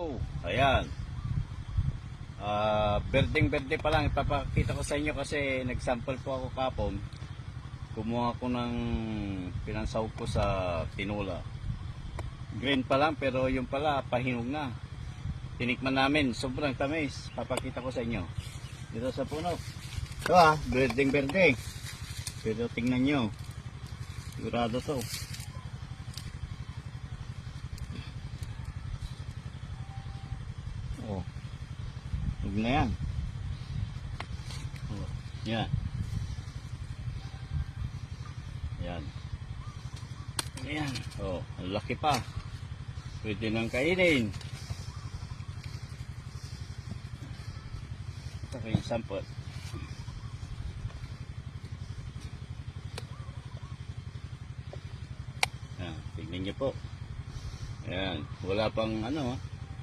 So, ayan. Berdeng-berde pa lang. Ipapakita ko sa inyo kasi nagsample po ako kapon. Kumuha ko ng pinansawag ko sa tinola. Green pa lang pero yung pala pahinog na. Tinikman namin. Sobrang tamis. Papakita ko sa inyo. Dito sa puno. Ito berdeng-berde. Pero tingnan nyo. Sigurado to. Oh. Huwag na yan. Oh. Yan. Yan. Ayan. Oh, ang laki pa. Pwede nang kainin. Ito ko yung sample. Ayan, tignan nyo po. Ayan, wala pang ano